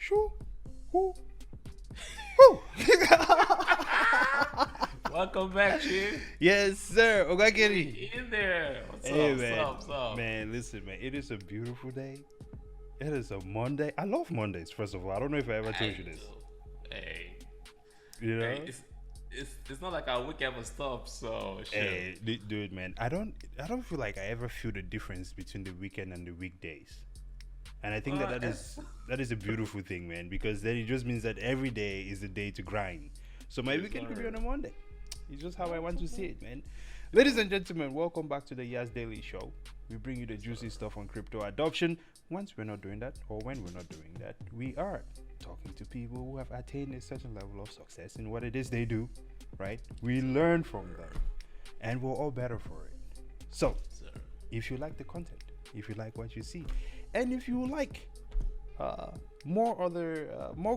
Shoo. Woo. Woo. Welcome back, Chief. Yes, sir. Ogakeri. In there. What's Hey, up? man. What's up? Man, listen, man. It is a beautiful day. It is a Monday. I love Mondays, first of all. I don't know if I ever told you this. Hey, You know? hey, it's not like our week ever stops. So shit. Hey, dude, man. I don't feel like I ever feel the difference between the weekend and the weekdays. And I think that is a beautiful thing, man, because then it just means that every day is a day to grind. So my weekend could be on a Monday. It's just how I want to see it, man. Ladies and gentlemen, welcome back to the Yas Daily Show. We bring you the juicy stuff on crypto adoption. Once we're not doing that, or when we're not doing that, we are talking to people who have attained a certain level of success in what it is they do, right? We learn from them, and we're all better for it. So, if you like the content, if you like what you see, and if you like more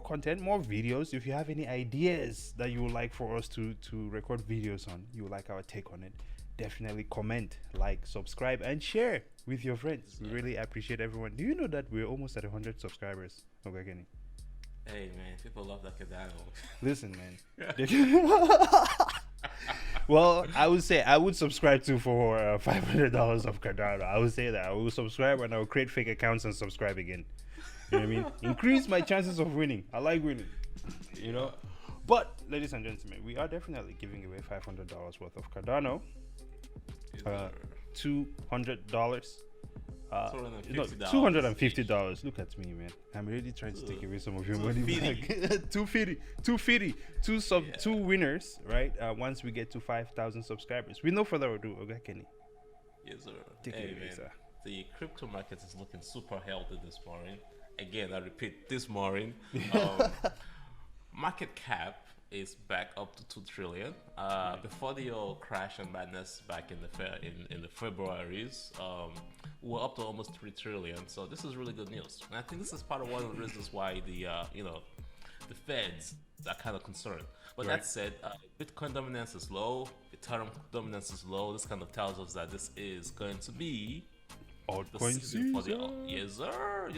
content, more videos, if you have any ideas that you would like for us to record videos on, you would like our take on it, definitely comment, like, subscribe, and share with your friends. We really appreciate everyone. Do you know that we're almost at 100 subscribers? Okay, Kenny. Hey man, people love that Cardano. Listen, man. Well, I would say I would subscribe to for $500 of Cardano. I would say that I will subscribe and I will create fake accounts and subscribe again. You know what I mean? Increase my chances of winning. I like winning. You know. But ladies and gentlemen, we are definitely giving away $500 worth of Cardano. $200. $250. Look at me, man. I'm really trying to take away some of your money back. 250. Two winners, right? Once we get to 5,000 subscribers. With no further ado, okay, Kenny. Yes, sir. Take it away, Man. sir. The crypto market is looking super healthy this morning. Again, I repeat, this morning. Market cap is back up to 2 trillion. Before the old crash and madness back in the February's, we're up to almost 3 trillion. So this is really good news. And I think this is part of one of the reasons why the Feds are kind of concerned. But that said, Bitcoin dominance is low, Ethereum dominance is low. This kind of tells us that this is going to be altcoin season. Yes, sir.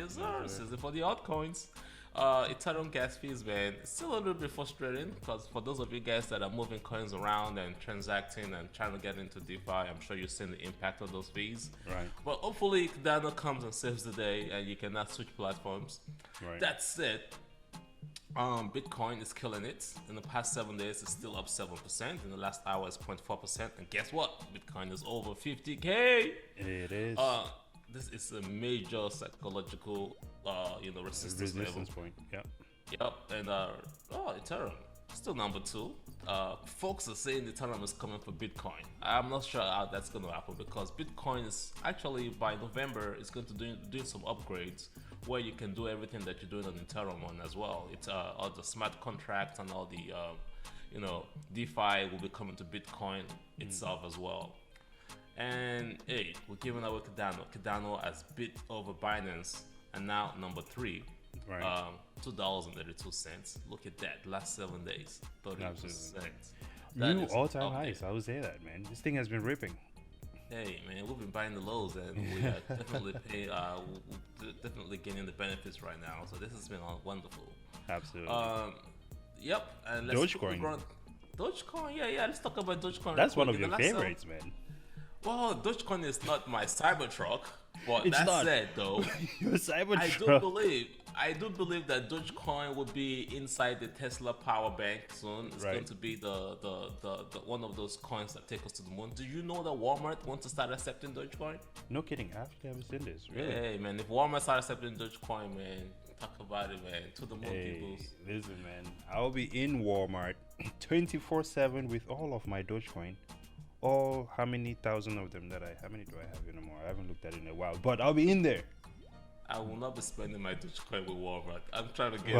Season for the altcoins. Ethereum gas fees, man, it's still a little bit frustrating because for those of you guys that are moving coins around and transacting and trying to get into DeFi, I'm sure you've seen the impact of those fees. Right. But hopefully Cardano comes and saves the day and you cannot switch platforms. Right. That said, Bitcoin is killing it. In the past 7 days, it's still up 7%. In the last hour, it's 0.4%. And guess what? Bitcoin is over 50K. It is. This is a major psychological, resistance point. Yeah. Yep, and Ethereum still number 2. Folks are saying Ethereum is coming for Bitcoin. I'm not sure how that's going to happen because Bitcoin is actually by November is going to doing some upgrades where you can do everything that you're doing on Ethereum on as well. It's all the smart contracts and all the DeFi will be coming to Bitcoin itself as well. And hey, we're giving away Cardano as bit over Binance, and now number 3, Right. $2.32. Look at that, last 7 days, 30%. New all-time highs. I would say that, man. This thing has been ripping. Hey man, we've been buying the lows, and we are definitely definitely getting the benefits right now. So this has been wonderful. Absolutely. Yep. And let's Dogecoin. Dogecoin, yeah. Let's talk about Dogecoin. That's one of your favorites, man. Well, Dogecoin is not my Cybertruck, but It's that not. said, though, Your Cybertruck. I do believe that Dogecoin will be inside the Tesla power bank soon. It's going to be the one of those coins that take us to the moon. Do you know that Walmart wants to start accepting Dogecoin? No kidding. I actually haven't seen this. Really? Hey man, if Walmart start accepting Dogecoin, man, talk about it, man. To the moon, Hey, people. listen, man. I'll be in Walmart 24/7 with all of my Dogecoin. How many thousand of them how many do I have anymore? I haven't looked at it in a while, but I'll be in there. I will not be spending my Dogecoin with Walmart. I'm trying to get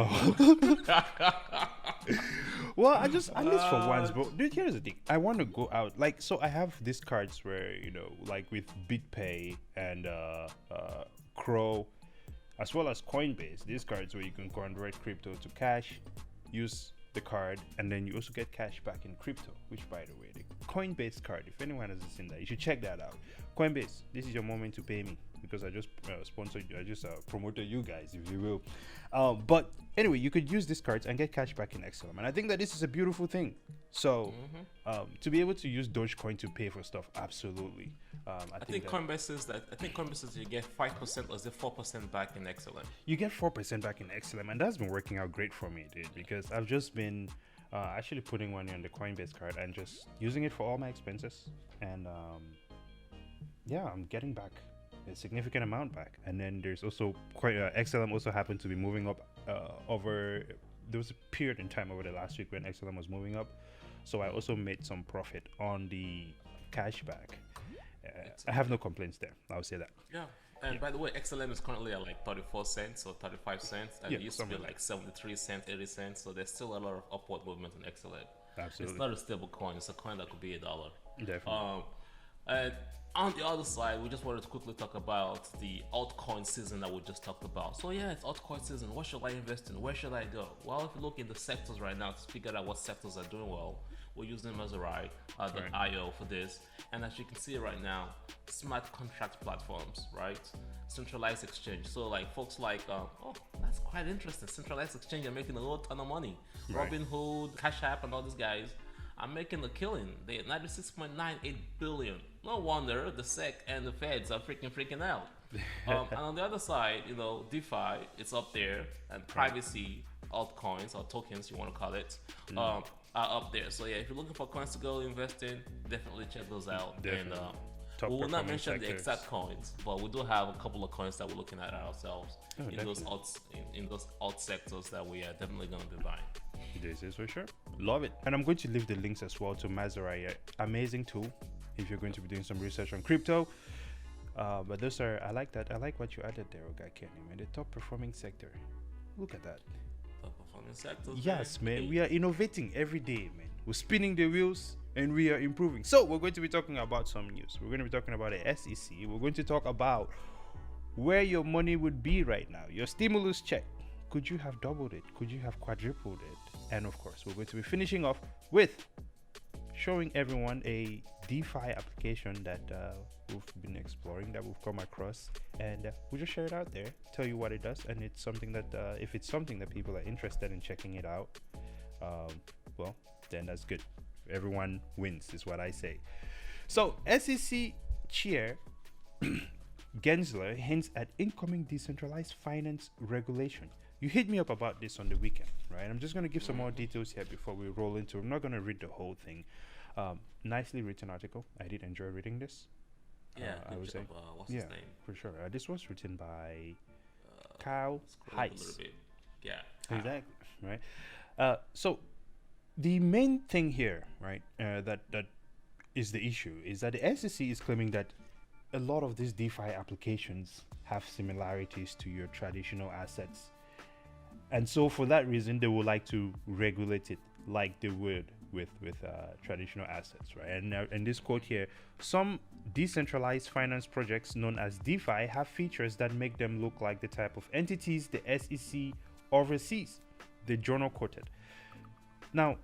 Well, at least for once, bro. Dude, here's the thing. I want to go out. So I have these cards where, like with BitPay and Crow, as well as Coinbase. These cards where you can convert crypto to cash, use the card, and then you also get cash back in crypto, which by the way, the Coinbase card. If anyone hasn't seen that, you should check that out. Coinbase, this is your moment to pay me because I just sponsored you. I just promoted you guys, if you will. But anyway, you could use these cards and get cash back in XLM, and I think that this is a beautiful thing. So to be able to use Dogecoin to pay for stuff, absolutely. I think Coinbase says that. I think Coinbase says you get 5% or is it 4% back in XLM. You get 4% back in XLM, and that's been working out great for me, dude. Because I've just been actually putting money on the Coinbase card and just using it for all my expenses, and yeah, I'm getting back a significant amount back. And then there's also quite XLM also happened to be moving up over. There was a period in time over the last week when XLM was moving up, so I also made some profit on the cashback. I have no complaints there. I'll say that. Yeah. And by the way, XLM is currently at like 34 cents or 35 cents, and it used to be like 73 cents, 80 cents. So there's still a lot of upward movement in XLM. Absolutely. It's not a stable coin. It's a coin that could be $1. Definitely. And on the other side, we just wanted to quickly talk about the altcoin season that we just talked about. So yeah, it's altcoin season. What should I invest in? Where should I go? Well, if you look in the sectors right now to figure out what sectors are doing well, we're using Maserati, .io for this. And as you can see right now, smart contract platforms, right? Centralized exchange. So like folks like, oh, that's quite interesting. Centralized exchange are making a whole ton of money. Right. Robinhood, Cash App, and all these guys are making a killing. They're 96.98 billion. No wonder the SEC and the Feds are freaking out. And on the other side, you know, DeFi, it's up there, and privacy altcoins or tokens, you want to call it, are up there. So yeah, if you're looking for coins to go invest in, definitely check those out. Definitely. And we will not mention the exact coins, but we do have a couple of coins that we're looking at ourselves in those alt sectors that we are definitely going to be buying. This is for sure. Love it. And I'm going to leave the links as well to Maserati. Amazing tool if you're going to be doing some research on crypto. But those are, I like that. I like what you added there, Oga Kenny, man. The top performing sector. Look at that. Top performing sectors. Yes, man. We are innovating every day, man. We're spinning the wheels and we are improving. So we're going to be talking about some news. We're going to be talking about the SEC. We're going to talk about where your money would be right now. Your stimulus check. Could you have doubled it? Could you have quadrupled it? And of course, we're going to be finishing off with showing everyone a DeFi application that we've been exploring, that we've come across, and we'll just share it out there, tell you what it does, and it's something that if it's something that people are interested in checking it out, well, then that's good. Everyone wins is what I say. So SEC Chair Gensler hints at incoming decentralized finance regulation. You hit me up about this on the weekend, right? I'm just going to give some more details here before we roll into it. I'm not going to read the whole thing. Nicely written article. I did enjoy reading this. Yeah, I would say. What's his name? For sure. This was written by Kyle Heiss. Yeah. Exactly. Right. So the main thing here, right, that is the issue, is that the SEC is claiming that a lot of these DeFi applications have similarities to your traditional assets. And so for that reason, they would like to regulate it like they would with traditional assets, right? And now in this quote here, some decentralized finance projects known as DeFi have features that make them look like the type of entities the SEC oversees, the journal quoted. Now,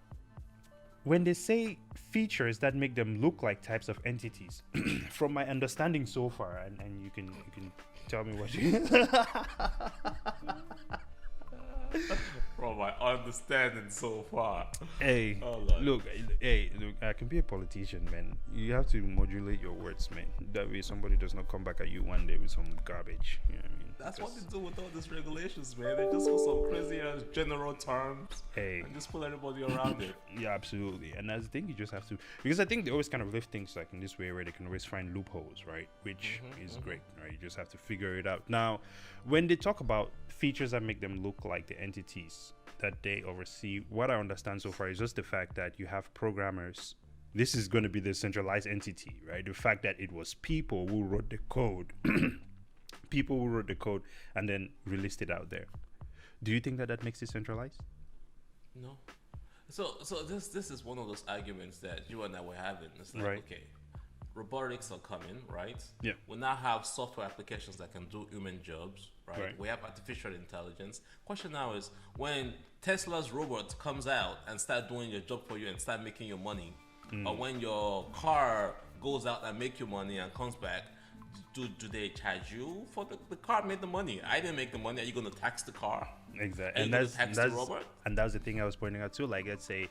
when they say features that make them look like types of entities, from my understanding so far, and you can tell me what you From my understanding so far. Hey, look, I can be a politician, man. You have to modulate your words, man. That way somebody does not come back at you one day with some garbage. You know what I mean? That's what they do with all these regulations, man. They just put some crazy ass general terms and just pull everybody around it. Yeah, absolutely. And that's the thing, you just have to, because I think they always kind of live things like in this way where they can always find loopholes, right? Which is great, right? You just have to figure it out. Now, when they talk about features that make them look like the entities that they oversee, what I understand so far is just the fact that you have programmers. This is going to be the centralized entity, right? The fact that it was people who wrote the code, people who wrote the code and then released it out there. Do you think that makes it centralized? No. So this is one of those arguments that you and I were having. It's like, okay, robotics are coming, right? Yeah. We now have software applications that can do human jobs, right? We have artificial intelligence. Question now is, when Tesla's robot comes out and start doing your job for you and start making your money, or when your car goes out and make you money and comes back, do they charge you for the car made the money? I didn't make the money. Are you going to tax the car? Exactly. Are you going to tax the robot? And that's the thing I was pointing out too. Like, let's say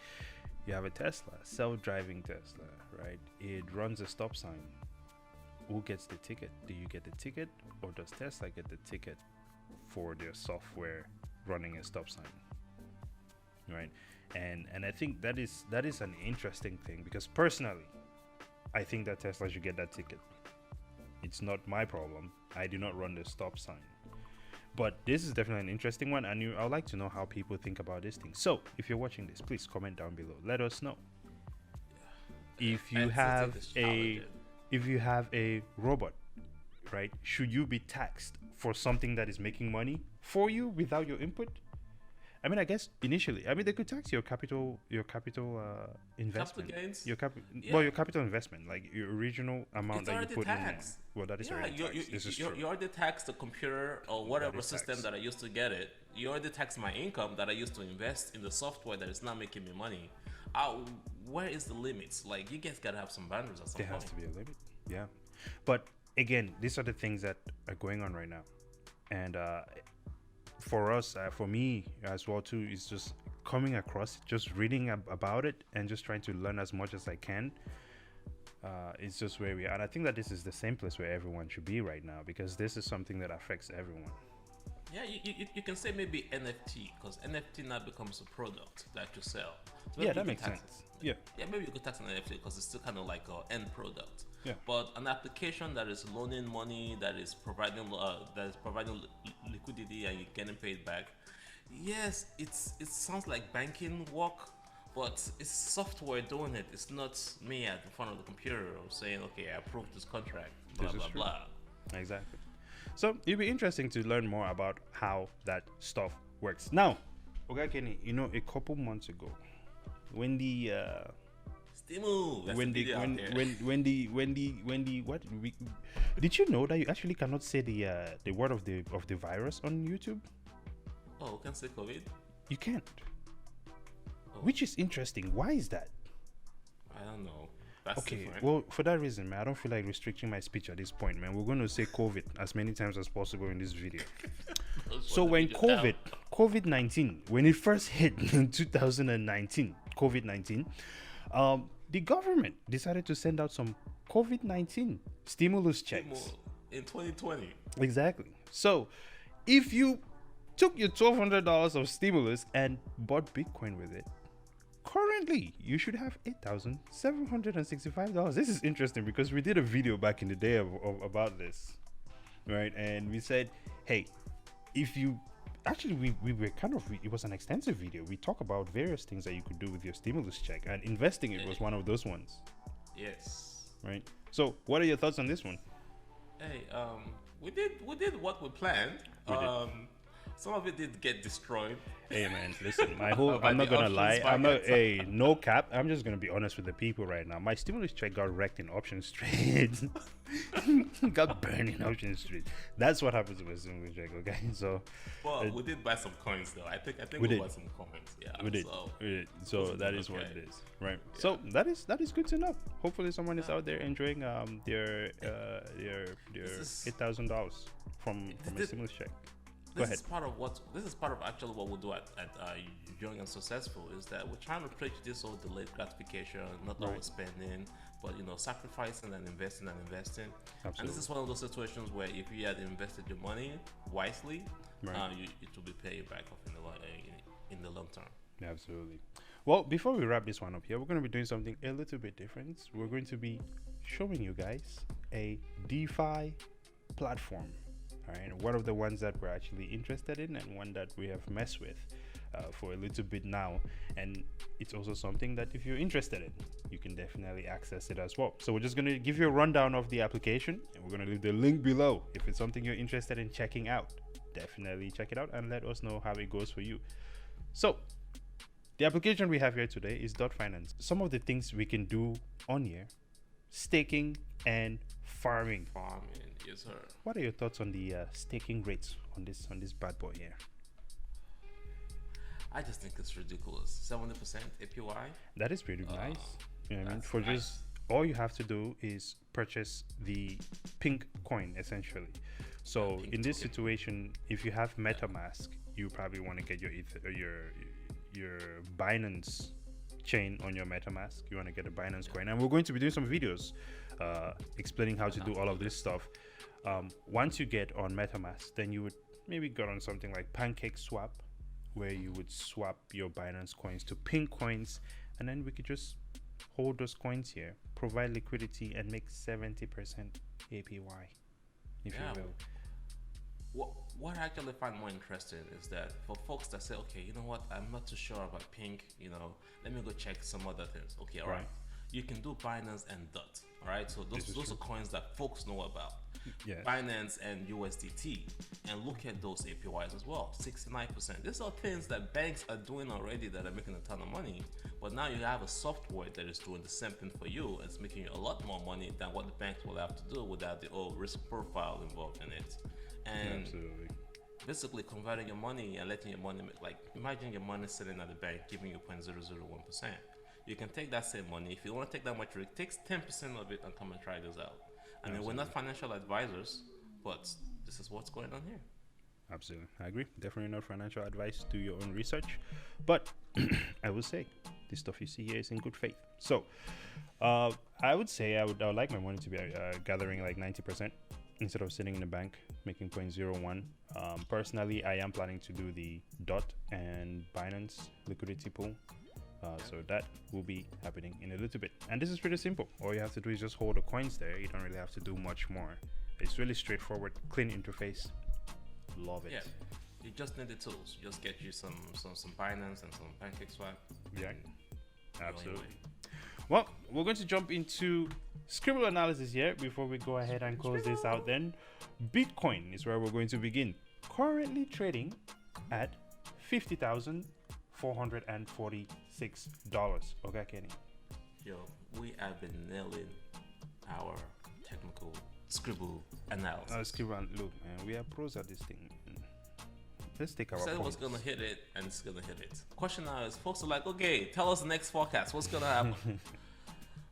you have a Tesla, self-driving Tesla, right? It runs a stop sign. Who gets the ticket? Do you get the ticket, or does Tesla get the ticket for their software running a stop sign? Right? And I think that is an interesting thing, because personally, I think that Tesla should get that ticket. It's not my problem. I do not run the stop sign. But this is definitely an interesting one, and I would like to know how people think about this thing. So if you're watching this, please comment down below. Let us know. If you have a robot, right, should you be taxed for something that is making money for you without your input? I mean, I guess initially, they could tax your capital investment, capital gains? your capital investment, like your original amount It's that you already put taxed. in. Well, that is already taxed. This is true. You already taxed the computer or whatever system taxed. that I used to get it. You already taxed my income that I used to invest in the software that is not making me money. Where is the limits? Like, you guys gotta have some boundaries at some point. There has to be a limit. Yeah, but again, these are the things that are going on right now, and for us, for me as well too, is just coming across, just reading about it and just trying to learn as much as I can. It's just where we are, and I think that this is the same place where everyone should be right now, because this is something that affects everyone. Yeah, you can say maybe NFT, because NFT now becomes a product that you sell. So Yeah, that makes sense. Yeah, maybe you could tax an NFT because it's still kind of like an end product. Yeah. But an application that is loaning money, that is providing liquidity, and you're getting paid back. Yes, it sounds like banking work, but it's software doing it. It's not me at the front of the computer saying, okay, I approved this contract, blah, blah, blah. Exactly. So it'll be interesting to learn more about how that stuff works. Now, okay, Kenny, a couple months ago, when the did you know that you actually cannot say the word of the virus on YouTube? Oh, we can say COVID? You can't. Oh. Which is interesting. Why is that? I don't know. That's okay, different. Well, for that reason, man, I don't feel like restricting my speech at this point, man. We're going to say COVID as many times as possible in this video. So when COVID-19, when it first hit in 2019, COVID-19, the government decided to send out some COVID-19 stimulus checks. In 2020. Exactly. So if you took your $1,200 of stimulus and bought Bitcoin with it, currently you should have $8,765. This is interesting because we did a video back in the day about this, right? And we said, hey, if you actually we were it was an extensive video. We talk about various things that you could do with your stimulus check, and investing it was one of those ones. Yes. Right. So what are your thoughts on this one? Hey, we did what we planned. Some of it did get destroyed. Hey man, listen, I'm not gonna lie. No cap. I'm just gonna be honest with the people right now. My stimulus check got wrecked in options trades. Got burned in options trades. That's what happens with my stimulus check, okay? So well, we did buy some coins though. I think we bought some coins. Yeah. We did. So that is what it is. Right. Yeah. So that is good to know. Hopefully someone is out there enjoying their $8,000 from a stimulus check. This is part of actually what we'll do at Young and Successful, is that we're trying to preach this whole delayed gratification, not always spending, but sacrificing and investing. Absolutely. And this is one of those situations where if you had invested your money wisely, it will be paying back off in the long term. Absolutely. Well, before we wrap this one up here, we're going to be doing something a little bit different. We're going to be showing you guys a DeFi platform. Right, one of the ones that we're actually interested in, and one that we have messed with for a little bit now, and it's also something that if you're interested in, you can definitely access it as well. So we're just going to give you a rundown of the application, and we're going to leave the link below. If it's something you're interested in checking out, definitely check it out and let us know how it goes for you. So the application we have here today is .finance. Some of the things we can do on here: staking and farming. Yes, sir. What are your thoughts on the staking rates on this bad boy here? I just think it's ridiculous. 70% APY. That is pretty nice. You know what I mean? That's For nice. just all you have to do is purchase the pink coin essentially. So Pink in this token. situation, if you have MetaMask, you probably want to get your Binance chain on your MetaMask. You want to get a Binance coin, and we're going to be doing some videos explaining how to do all of this stuff. Once you get on MetaMask, then you would maybe go on something like Pancake Swap, where you would swap your Binance coins to pink coins, and then we could just hold those coins here, provide liquidity, and make 70% APY, if Yeah. you will. What I actually find more interesting is that for folks that say, okay, you know what, I'm not too sure about pink, let me go check some other things. Okay, all right. You can do Binance and DOT, all right? So those are coins that folks know about. Yes. Binance and USDT, and look at those APYs as well, 69%. These are things that banks are doing already that are making a ton of money, but now you have a software that is doing the same thing for you. It's making you a lot more money than what the banks will have to do without the whole risk profile involved in it. And Absolutely. basically converting your money and letting your money like imagine your money sitting at the bank giving you 0.001%. You can take that same money if you want to take that much risk, takes 10% of it and come and try this out. I mean, we're not financial advisors, but this is what's going on here. Absolutely, I agree. Definitely not financial advice. Do your own research, but I will say this stuff you see here is in good faith. So I would say I would like my money to be gathering like 90% instead of sitting in the bank making 0.01. Personally, I am planning to do the DOT and Binance liquidity pool. So that will be happening in a little bit. And this is pretty simple. All you have to do is just hold the coins there. You don't really have to do much more. It's really straightforward, clean interface. Love it. Yeah, you just need the tools. Just get you some Binance and some Pancake Swap. Yeah, absolutely. Anyway. Well, we're going to jump into scribble analysis here before we go ahead and close this out. Then Bitcoin is where we're going to begin. Currently trading at $50,446. Okay, Kenny. Yo, we have been nailing our technical scribble analysis. Scribble, look, man, we are pros at this thing. Let's take our Said it was gonna hit it, and it's gonna hit it. Question now is, folks are like, okay, tell us the next forecast. What's gonna happen?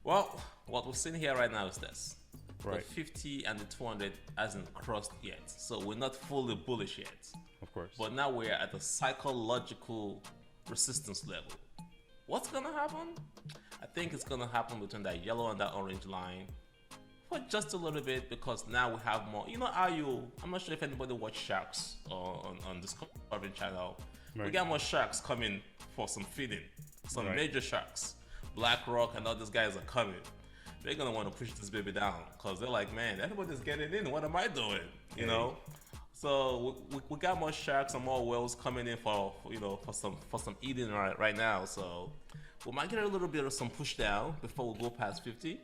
Well, what we're seeing here right now is this. Right. The 50 and the 200 hasn't crossed yet, so we're not fully bullish yet. Of course. But now we're at the psychological resistance level. What's gonna happen? I think it's gonna happen between that yellow and that orange line for just a little bit, because now we have more. You know how I'm not sure if anybody watched Sharks on Discovery Channel. Right. We got more sharks coming for some feeding. Some Right. major sharks. BlackRock and all these guys are coming. They're gonna want to push this baby down because they're like, man, everybody's getting in. What am I doing? You know. So we got more sharks and more whales coming in for some eating right now. So we might get a little bit of some push down before we go past 50.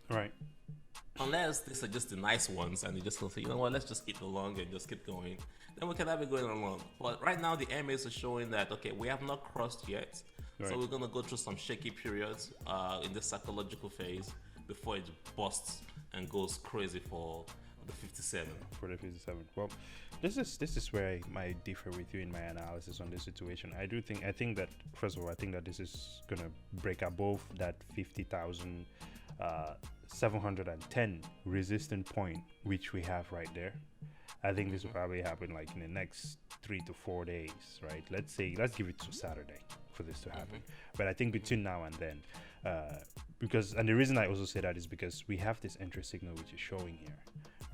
Right. Unless these are just the nice ones and they just gonna say, you know what, let's just eat along and just keep going. Then we can have it going along. But right now the MAs are showing that, okay, we have not crossed yet. Right. So we're gonna go through some shaky periods in the psychological phase before it busts and goes crazy for the 57. For the 57. Well, this is where I might differ with you in my analysis on this situation. I think that, first of all, I think that this is gonna break above that 50,710 resistance point which we have right there. I think this will probably happen like in the next 3 to 4 days, right? Let's give it to Saturday for this to happen. But I think between now and then, and the reason I also say that is because we have this entry signal which is showing here.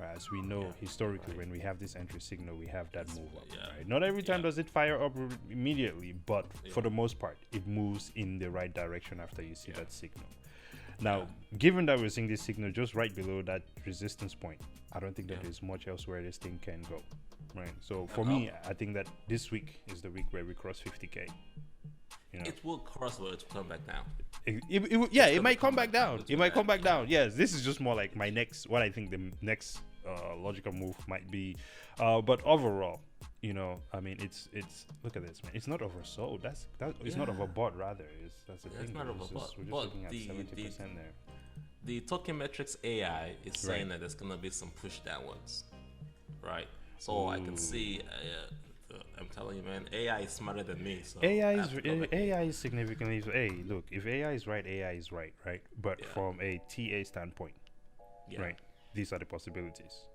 Right? As we know, historically, when we have this entry signal, we have that move up. Right? Not every time does it fire up immediately, but for the most part, it moves in the right direction after you see that signal. Now, given that we're seeing this signal just right below that resistance point, I don't think that there's much else where this thing can go. Right. So for me, I think that this week is the week where we cross 50K. You know? It will cross, but it will come back down. It might come back down. It might come back down. Yes, this is just more like what I think the next logical move might be. But overall, I mean, it's look at this, man. It's not oversold. It's not overbought, rather. That's the thing. It's not overbought. We're just But looking at 70% there. The token metrics AI is saying that there's gonna be some push downwards, right? So I can see I'm telling you, man, AI is smarter than me. So AI is significantly. Hey, look, if AI is right, AI is right, right? But from a TA standpoint, right? These are the possibilities,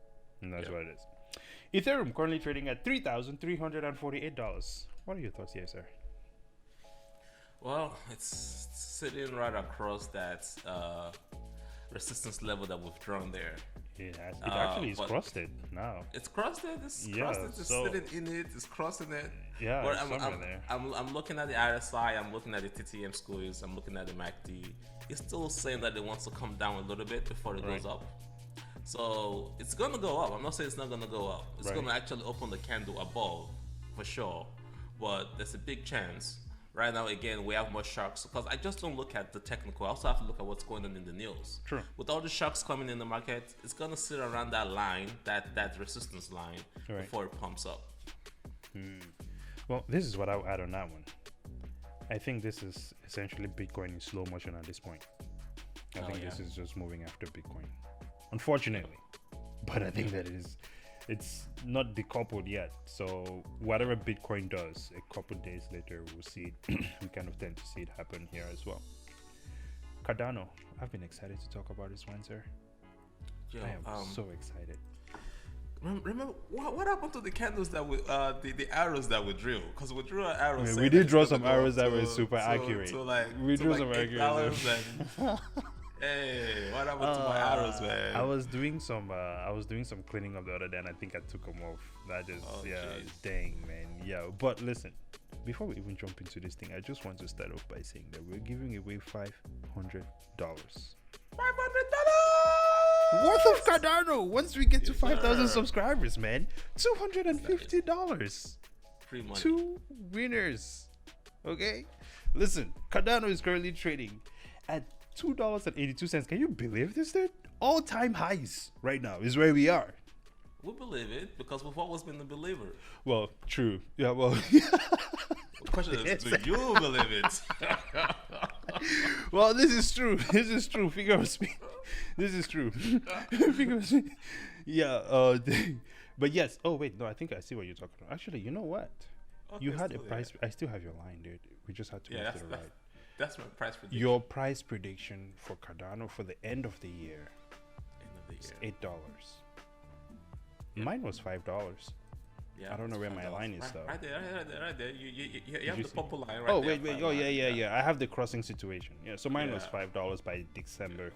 and that's what it is. Ethereum currently trading at $3,348. What are your thoughts here, sir? Well, it's sitting right across that resistance level that we've drawn there. It actually is crossed it now. It's crossed it. It's crossed it. It's sitting in it. It's crossing it. Yeah, but I'm looking at the RSI. I'm looking at the TTM squeeze. I'm looking at the MACD. It's still saying that it wants to come down a little bit before it goes up. So it's gonna go up. I'm not saying it's not gonna go up. It's gonna actually open the candle above for sure. But there's a big chance. Right now, again, we have more shocks because I just don't look at the technical. I also have to look at what's going on in the news. True. With all the shocks coming in the market, it's gonna sit around that line, that resistance line, before it pumps up. Well, this is what I'll add on that one. I think this is essentially Bitcoin in slow motion at this point. I think this is just moving after Bitcoin, unfortunately. But I think that it's not decoupled yet. So whatever Bitcoin does, a couple days later, we'll see it. We kind of tend to see it happen here as well. Cardano, I've been excited to talk about this one, sir. I am so excited. Remember what happened to the candles that we the arrows that we drew? Because we drew arrows. We did draw some arrows that were super accurate. We drew some accurate. Hey, what happened to my arrows, man? I was doing some cleaning up the other day, and I think I took them off. That is, dang, man. Yeah, but listen, before we even jump into this thing, I just want to start off by saying that we're giving away $500. Worth of Cardano once we get to 5,000 subscribers, man. $250. Free money. 2 winners. Okay? Listen, Cardano is currently trading at $2.82. Can you believe this, dude? All-time highs right now is where we are. We believe it because we've always been the believer. Well, true. Yeah, well. The question is, do you believe it? Well, this is true. This is true. Figure of speech. This is true. Figure of speech. Yeah. But yes. Oh wait, no. I think I see what you're talking about. Actually, you know what? Okay, you had a price. I still have your line, dude. We just had to move to the right. That's my price prediction. Your price prediction for Cardano for the end of the year. Is $8. Yep. Mine was $5. Yeah, I don't know where my line is though. Right there. You have the purple line right there. Oh wait. Oh yeah. I have the crossing situation. Yeah. So mine was $5 by December.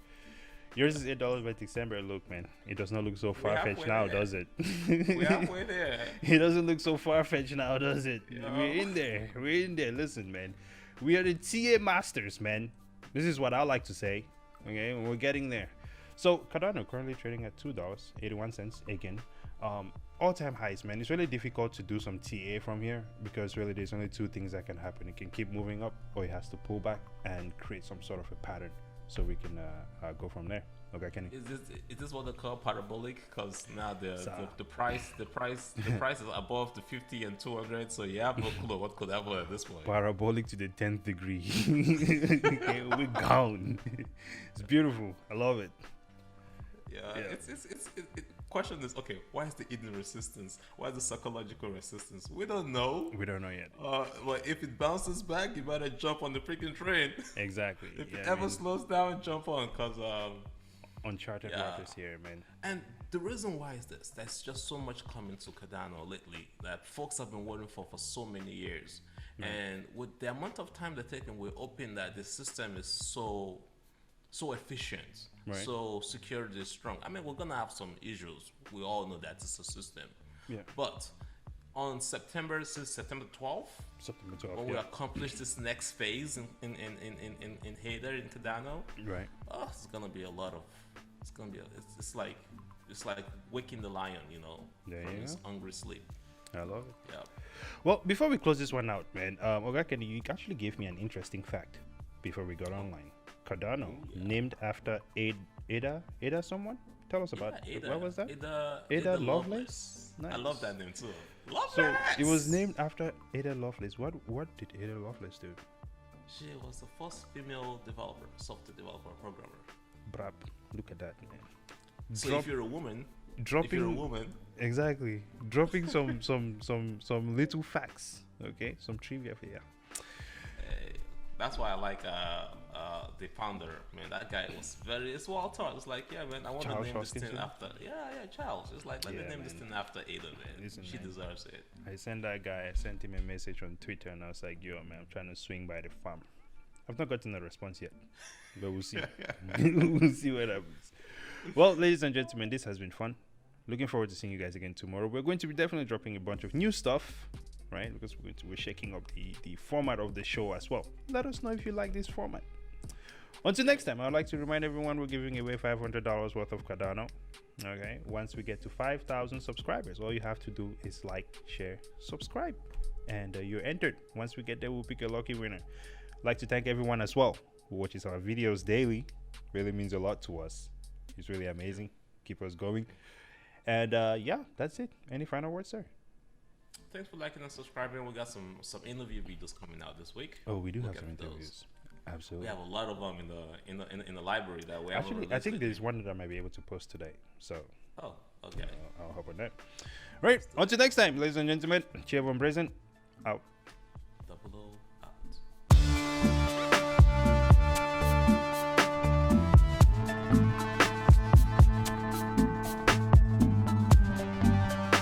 Yours is $8 by December. Look, man, it does not look so far-fetched now, does it? We're halfway there. It doesn't look so far-fetched now, does it? We're in there. Listen, man, we are the TA masters, man. This is what I like to say. Okay, we're getting there. So Cardano currently trading at $2.81 again. All-time highs, man. It's really difficult to do some TA from here because really there's only two things that can happen. It can keep moving up, or it has to pull back and create some sort of a pattern, so we can go from there. Okay, Kenny. Is this what they call parabolic? Because now the price is above the 50 and 200, so you have no clue what could happen at this point. Parabolic to the 10th degree. We're gone. It's beautiful. I love it. Yeah. Question is, okay, why is the hidden resistance? Why is the psychological resistance? We don't know. We don't know yet. But if it bounces back, you better jump on the freaking train. Exactly. If it ever slows down, jump on, because uncharted waters here, man. And the reason why is this: there's just so much coming to Cardano lately that folks have been waiting for so many years. Right. And with the amount of time they're taking, we're hoping that the system is so efficient, right, so security is strong. I mean, we're gonna have some issues. We all know that it's a system. Yeah. But on September 12th, when we accomplish this next phase in Hader in Cardano, right? Oh, it's gonna be a lot of. It's gonna be. It's like waking the lion, from his hungry sleep. I love it. Yeah. Well, before we close this one out, man, Ogakeni, you actually gave me an interesting fact before we got online. Cardano, named after Ada someone? Tell us about it. What was that? Ada Lovelace. Nice. I love that name too. Lovelace! So it was named after Ada Lovelace. What did Ada Lovelace do? She was the first female developer, software developer, programmer. Brap, look at that, man. So if you're a woman, dropping. If you're a woman. Exactly. Dropping some little facts. Okay, some trivia for you. That's why I like the founder, man. That guy was it's well thought. It's like, yeah, man, I want Charles to name this thing Hoskinson? after. Yeah, Charles. It's like, let me Yeah, name this man. thing after Ada, man. Listen, She man. deserves it. I sent him a message on Twitter, and I was like, "Yo, man, I'm trying to swing by the farm." I've not gotten a response yet, but we'll see. We'll see what happens. Well, ladies and gentlemen, this has been fun. Looking forward to seeing you guys again tomorrow. We're going to be definitely dropping a bunch of new stuff, right? Because we're shaking up the format of the show as well. Let us know if you like this format. Until next time, I'd like to remind everyone we're giving away $500 worth of Cardano. Okay, once we get to 5,000 subscribers, all you have to do is like, share, subscribe, and you're entered. Once we get there, we'll pick a lucky winner. I'd like to thank everyone as well who watches our videos daily. Really means a lot to us. It's really amazing. Keep us going. And yeah, that's it. Any final words, sir? Thanks for liking and subscribing. We got some interview videos coming out this week. Oh, we do Look have some at those. interviews. Absolutely. We have a lot of them in the library that we haven't Actually, I released think it. there's one that I might be able to post today. So Oh, okay. I'll hop on that. Right. Until next time, ladies and gentlemen. Cheer on present. Out.